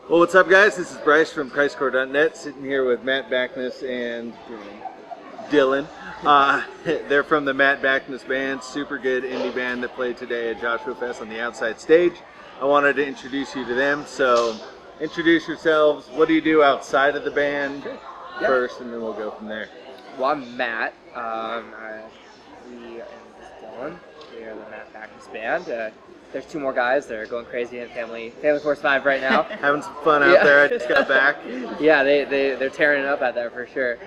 Well, what's up, guys? This is Bryce from ChristCore.net, sitting here with Matt Bacnis and Dillon. They're from the Matt Bacnis Band, super good indie band that played today at Joshua Fest on the outside stage. I wanted to introduce you to them, so introduce yourselves. What do you do outside of the band first, and then we'll go from there. Well, I'm Matt. We and Dillon. We are the Matt Bacnis Band. There's two more guys. They're going crazy in Family Force 5 right now. Having some fun out there. I just got back. Yeah, they're tearing it up out there for sure.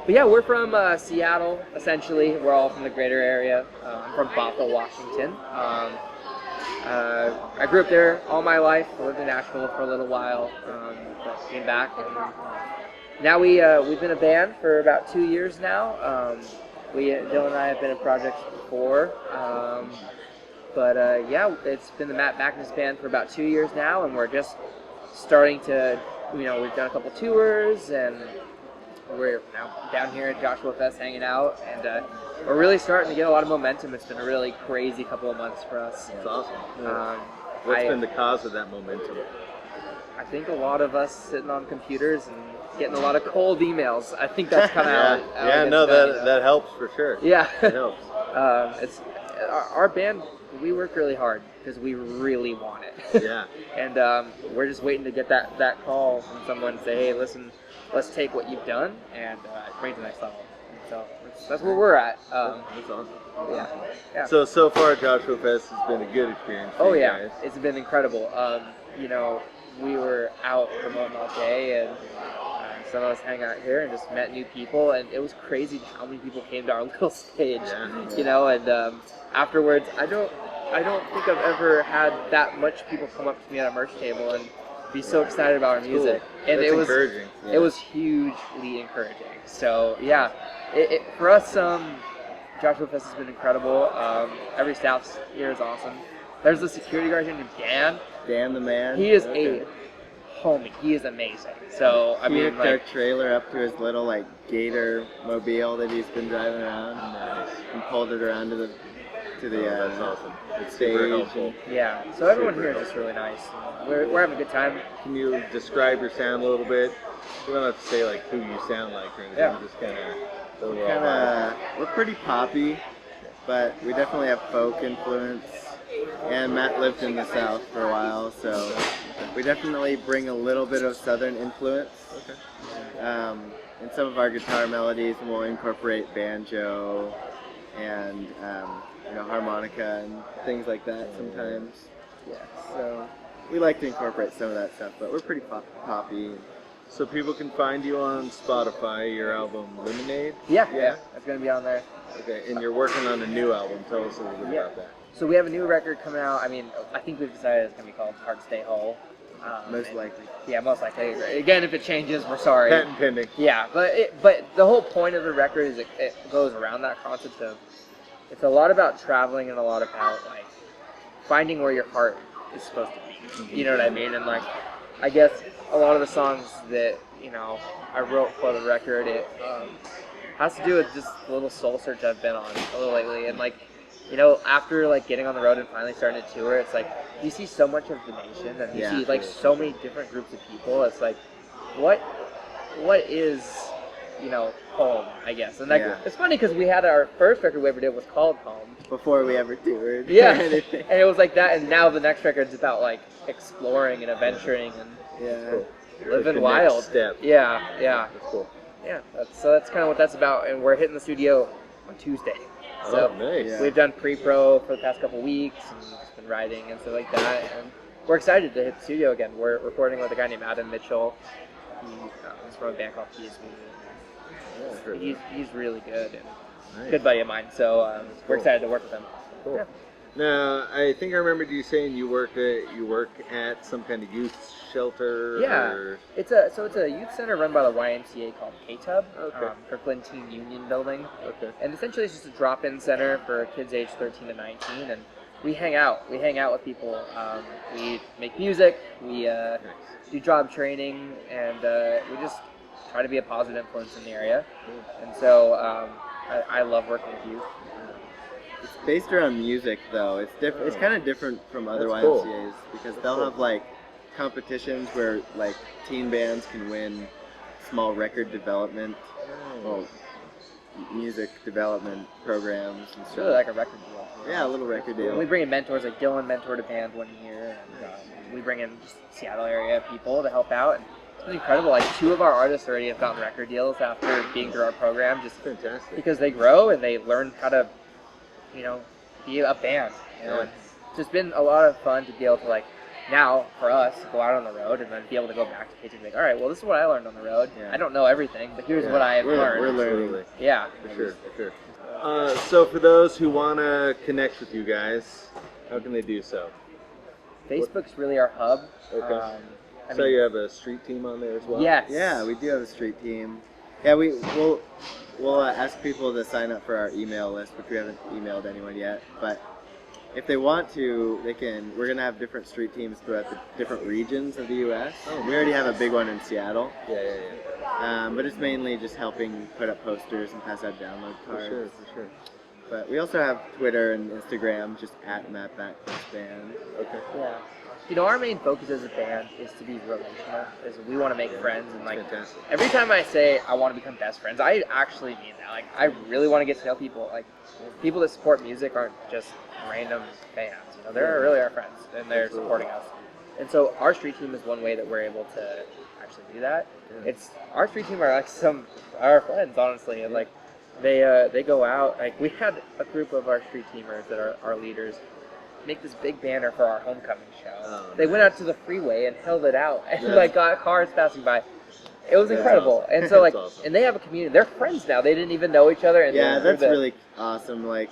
But yeah, we're from Seattle, essentially. We're all from the greater area. I'm from Bothell, Washington. I grew up there all my life. I lived in Nashville for a little while, but came back. And now we've been a band for about 2 years now. Dillon and I have been in projects before. Yeah, it's been the Matt Bacnis Band for about 2 years now, and we're just starting to, we've done a couple tours, and we're now down here at Joshua Fest hanging out, and we're really starting to get a lot of momentum. It's been a really crazy couple of months for us. That's awesome. What's been the cause of that momentum? I think a lot of us sitting on computers and getting a lot of cold emails. I think that's kind of that helps for sure. Yeah, it helps. It's our band. We work really hard because we really want it. Yeah. And we're just waiting to get that call from someone and say, hey, listen, let's take what you've done and bring it to the next level. And so that's where we're at. That's awesome. Yeah. So far, Joshua Fest has been a good experience for you guys. It's been incredible. We were out promoting all day, and some of us hang out here and just met new people, and it was crazy how many people came to our little stage. And afterwards, I don't think I've ever had that much people come up to me at a merch table and be so excited about our music. Cool. And That's encouraging. Yeah. It was hugely encouraging. So yeah, for us, Joshua Fest has been incredible. Every staff here is awesome. There's the security guard named Dan. Dan the man. He is a homie. He is amazing. So he hooked our trailer up to his little gator mobile that he's been driving around, and pulled it around to the that's awesome. It's stage. super helpful. Yeah. So everyone here is just really nice. We're having a good time. Can you describe your sound a little bit? You don't have to say who you sound like or anything. Yeah. Just kind of we're pretty poppy, but we definitely have folk influence. And Matt lived in the South for a while, so we definitely bring a little bit of Southern influence. Okay. In some of our guitar melodies, we'll incorporate banjo and harmonica and things like that sometimes. Yeah, so we like to incorporate some of that stuff, but we're pretty poppy. So people can find you on Spotify, your album Lemonade? Yeah, that's going to be on there. Okay, and you're working on a new album. Tell us a little bit about that. So we have a new record coming out. I think we've decided it's going to be called Hard to Stay Whole. Most likely. Yeah, most likely. Again, if it changes, we're sorry. Patent pending. Yeah, but the whole point of the record is it goes around that concept of, it's a lot about traveling and a lot about finding where your heart is supposed to be. You know what I mean? And I guess a lot of the songs that I wrote for the record, it has to do with just a little soul search I've been on a little lately. And after getting on the road and finally starting to tour, it's you see so much of the nation, and you see so many different groups of people. It's what is home, I guess. And it's funny because we had our first record we ever did was called Home before we ever toured. Yeah, and it was like that. And now the next record's about exploring and adventuring and living wild. Step. Yeah. That's cool. Yeah, that's kind of what that's about. And we're hitting the studio on Tuesday. So nice. We've done pre-pro for the past couple weeks and just been writing and stuff like that. And we're excited to hit the studio again. We're recording with a guy named Adam Mitchell. He's from a band called He's really good and good buddy of mine. So we're excited to work with him. Cool. Yeah. Now, I think I remembered you saying you work at some kind of youth shelter. Yeah, it's a youth center run by the YMCA called K-Tub, Kirkland Teen Union Building. Okay. And essentially, it's just a drop-in center for kids aged 13 to 19, and we hang out. We hang out with people. We make music. We do job training, and we just try to be a positive influence in the area. And so I love working with youth. It's based around music, though. It's kind of different from other That's YMCAs because they'll have competitions where like teen bands can win small record development, well, music development programs and It's stuff. really like a record deal. Yeah, a little record deal. We bring in mentors, like Dillon mentored a band one year, and we bring in just Seattle area people to help out. And it's been incredible. Like 2 of our artists already have gotten record deals after being through our program, just Fantastic. because they grow and they learn how to, you know, be a band. You know, and it's just been a lot of fun to be able to, like, now for us go out on the road and then be able to go back to kids and be like, all right, well, this is what I learned on the road. Yeah. I don't know everything, but here's what I have learned. We're learning. Absolutely. Yeah. For sure. So for those who want to connect with you guys, how can they do so? Facebook's really our hub. Okay. So you have a street team on there as well? Yes. Yeah, we do have a street team. Yeah, we'll ask people to sign up for our email list, which we haven't emailed anyone yet. But if they want to, they can. We're gonna have different street teams throughout the different regions of the U.S. We already have a big one in Seattle. Yeah. But it's mainly just helping put up posters and pass out download cards. For sure. But we also have Twitter and Instagram, just at Matt Bacnis Band. Okay. Yeah. You know, our main focus as a band is to be relational. Is we want to make friends, and like Fantastic. every time I say I want to become best friends, I actually mean that. Like, I really want to get to know people. Like, people that support music aren't just random fans. You know, they're really our friends, and they're supporting us. And so our street team is one way that we're able to actually do that. Yeah. It's our street team are like our friends, honestly, and like they go out. Like, we had a group of our street teamers that are our leaders make this big banner for our homecoming show. Oh, they went out to the freeway and held it out and like got cars passing by. It was incredible. Awesome. And so like, Awesome. and they have a community. They're friends now. They didn't even know each other. And Yeah, that's really awesome. Like,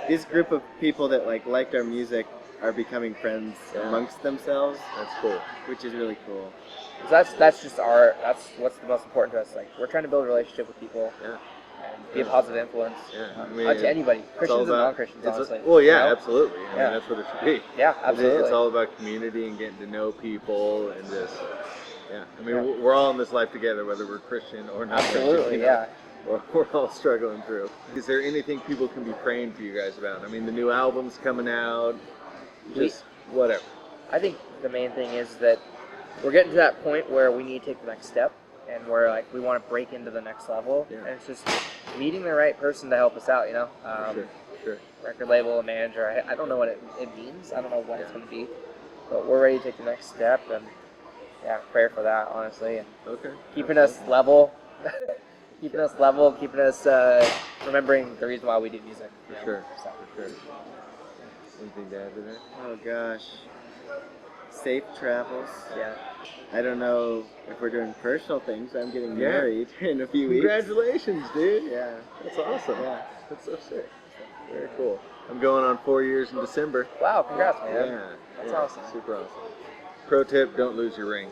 this group of people that liked our music are becoming friends amongst themselves. That's cool. Which is really cool. That's just that's what's the most important to us. Like, we're trying to build a relationship with people. Yeah. And be a positive influence to anybody, Christians and non-Christians, honestly. Well, yeah, You know? absolutely. I mean, that's what it should be. Yeah, absolutely. It's all about community and getting to know people and just, I mean, we're all in this life together, whether we're Christian or not. Absolutely, Christian, yeah. We're all struggling through. Is there anything people can be praying for you guys about? I mean, the new album's coming out, just whatever. I think the main thing is that we're getting to that point where we need to take the next step, and we're like, we want to break into the next level, and it's just meeting the right person to help us out, you know? Sure. Record label, a manager, I don't know what it means, I don't know what it's going to be, but we're ready to take the next step, and prayer for that, honestly, and keeping us level, keeping us remembering the reason why we do music. For sure. Anything to add to that? Oh gosh. Safe travels. Yeah. I don't know if we're doing personal things. I'm getting married in a few weeks. Congratulations, dude. Yeah. That's awesome. Yeah. That's so sick. Very cool. I'm going on 4 years in December. Wow, congrats, man. Yeah. That's awesome. Super awesome. Pro tip, don't lose your ring.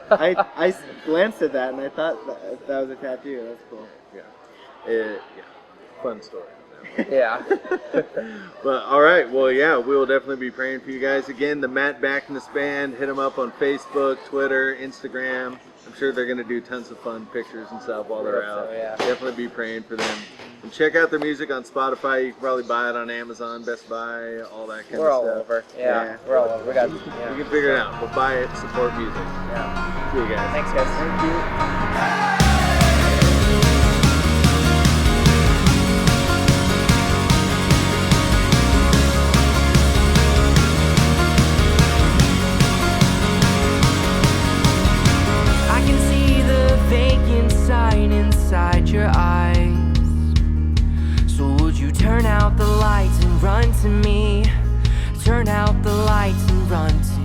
I glanced at that and I thought that was a tattoo. That's cool. Yeah. Fun story. Yeah. But all right, well, we will definitely be praying for you guys. Again, the Matt Bacnis Band. Hit them up on Facebook, Twitter, Instagram. I'm sure they're going to do tons of fun pictures and stuff while they're out. Definitely be praying for them. And check out their music on Spotify. You can probably buy it on Amazon, Best Buy, all that kind of stuff. We're all over. Yeah, we're all over. We can figure it out. We'll buy it, support music. Yeah. See you guys. Thanks, guys. Thank you. Inside your eyes. So would you turn out the lights and run to me? Turn out the lights and run to me.